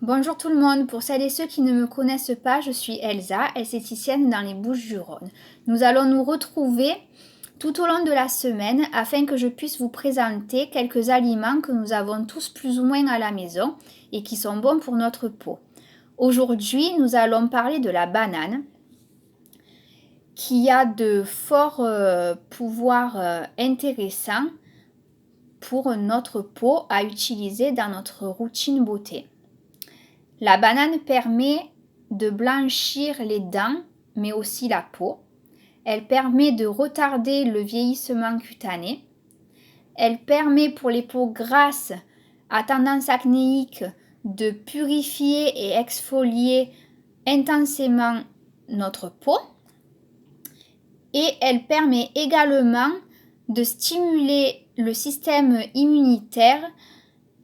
Bonjour tout le monde, pour celles et ceux qui ne me connaissent pas, je suis Elsa, esthéticienne dans les Bouches-du-Rhône. Nous allons nous retrouver tout au long de la semaine afin que je puisse vous présenter quelques aliments que nous avons tous plus ou moins à la maison et qui sont bons pour notre peau. Aujourd'hui, nous allons parler de la banane qui a de forts pouvoirs intéressants pour notre peau à utiliser dans notre routine beauté. La banane permet de blanchir les dents, mais aussi la peau. Elle permet de retarder le vieillissement cutané. Elle permet pour les peaux grasses à tendance acnéique de purifier et exfolier intensément notre peau. Et elle permet également de stimuler le système immunitaire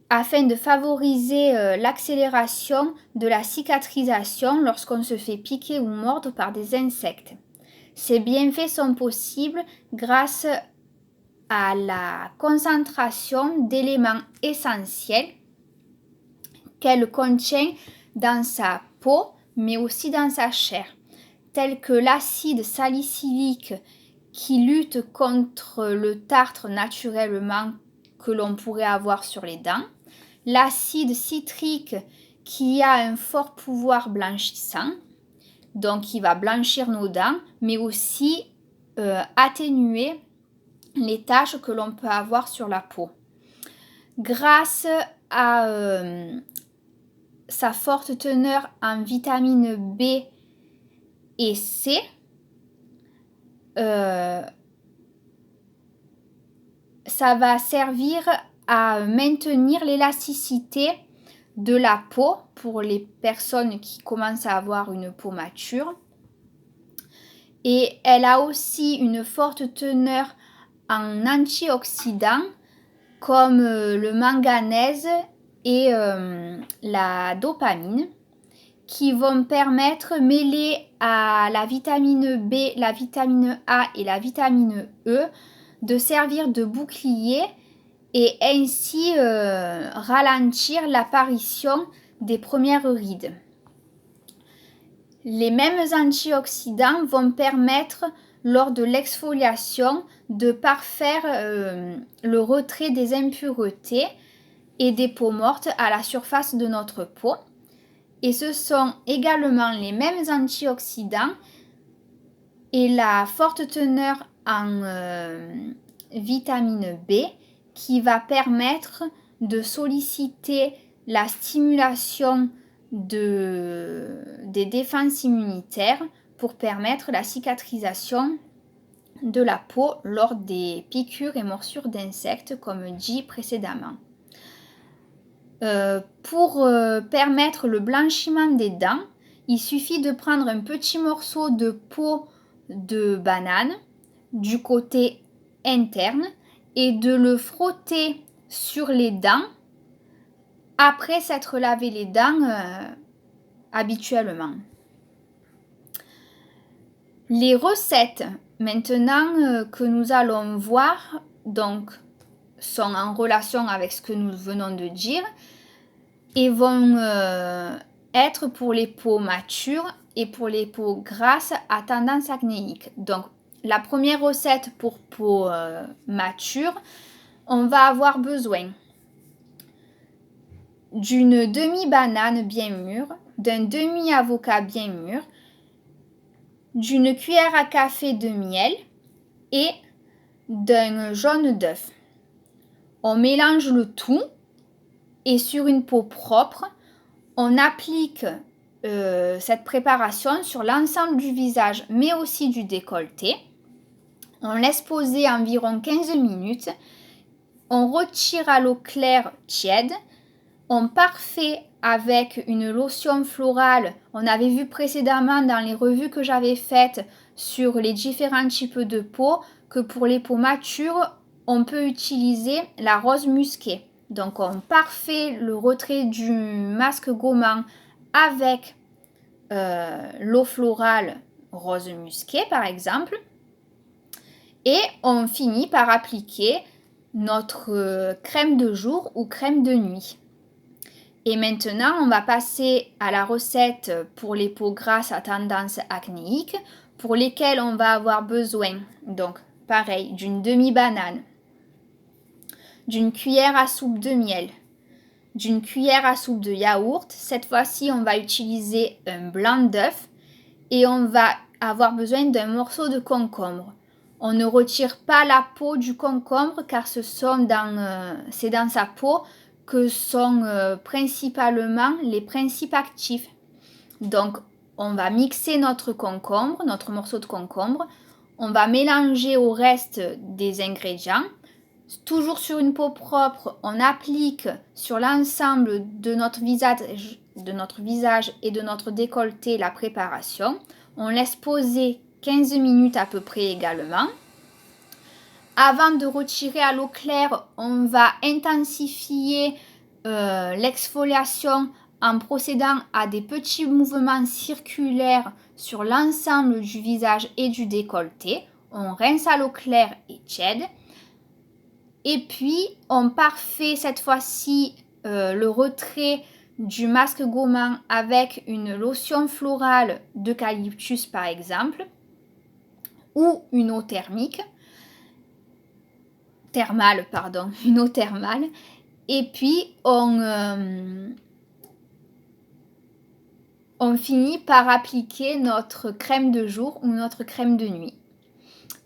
afin de favoriser l'accélération de la cicatrisation lorsqu'on se fait piquer ou mordre par des insectes. Ces bienfaits sont possibles grâce à la concentration d'éléments essentiels qu'elle contient dans sa peau, mais aussi dans sa chair, tels que l'acide salicylique qui lutte contre le tartre naturellement que l'on pourrait avoir sur les dents, l'acide citrique qui a un fort pouvoir blanchissant, donc qui va blanchir nos dents, mais aussi atténuer les taches que l'on peut avoir sur la peau. Grâce à sa forte teneur en vitamine B et C, ça va servir à maintenir l'élasticité de la peau pour les personnes qui commencent à avoir une peau mature. Et elle a aussi une forte teneur en antioxydants comme le manganèse et la dopamine qui vont permettre, mêlés à la vitamine B, la vitamine A et la vitamine E, de servir de bouclier et ainsi ralentir l'apparition des premières rides. Les mêmes antioxydants vont permettre, lors de l'exfoliation, de parfaire le retrait des impuretés et des peaux mortes à la surface de notre peau. Et ce sont également les mêmes antioxydants et la forte teneur en vitamine B qui va permettre de solliciter la stimulation des défenses immunitaires pour permettre la cicatrisation de la peau lors des piqûres et morsures d'insectes comme dit précédemment. Pour permettre le blanchiment des dents, il suffit de prendre un petit morceau de peau de banane du côté interne et de le frotter sur les dents après s'être lavé les dents habituellement. Les recettes maintenant que nous allons voir donc sont en relation avec ce que nous venons de dire et vont être pour les peaux matures et pour les peaux grasses à tendance acnéique. Donc la première recette pour peau mature, on va avoir besoin d'une demi-banane bien mûre, d'un demi-avocat bien mûr, d'une cuillère à café de miel et d'un jaune d'œuf. On mélange le tout et sur une peau propre, on applique cette préparation sur l'ensemble du visage mais aussi du décolleté. On laisse poser environ 15 minutes. On retire à l'eau claire tiède. On parfait avec une lotion florale. On avait vu précédemment dans les revues que j'avais faites sur les différents types de peau que pour les peaux matures, on peut utiliser la rose musquée. Donc on parfait le retrait du masque gommant avec l'eau florale rose musquée par exemple. Et on finit par appliquer notre crème de jour ou crème de nuit. Et maintenant, on va passer à la recette pour les peaux grasses à tendance acnéique, pour lesquelles on va avoir besoin, donc pareil, d'une demi-banane, d'une cuillère à soupe de miel, d'une cuillère à soupe de yaourt. Cette fois-ci, on va utiliser un blanc d'œuf et on va avoir besoin d'un morceau de concombre. On ne retire pas la peau du concombre car c'est dans sa peau que sont principalement les principes actifs. Donc, on va mixer notre concombre, notre morceau de concombre. On va mélanger au reste des ingrédients. Toujours sur une peau propre, on applique sur l'ensemble de notre visage et de notre décolleté la préparation. On laisse poser 15 minutes à peu près également. Avant de retirer à l'eau claire, on va intensifier l'exfoliation en procédant à des petits mouvements circulaires sur l'ensemble du visage et du décolleté. On rince à l'eau claire et tiède. Et puis, on parfait cette fois-ci le retrait du masque gommant avec une lotion florale d'eucalyptus par exemple, ou une eau une eau thermale. Et puis, on finit par appliquer notre crème de jour ou notre crème de nuit.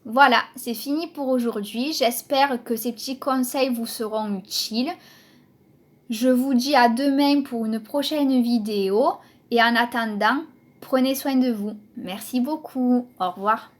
Voilà, c'est fini pour aujourd'hui. J'espère que ces petits conseils vous seront utiles. Je vous dis à demain pour une prochaine vidéo et en attendant, prenez soin de vous. Merci beaucoup. Au revoir.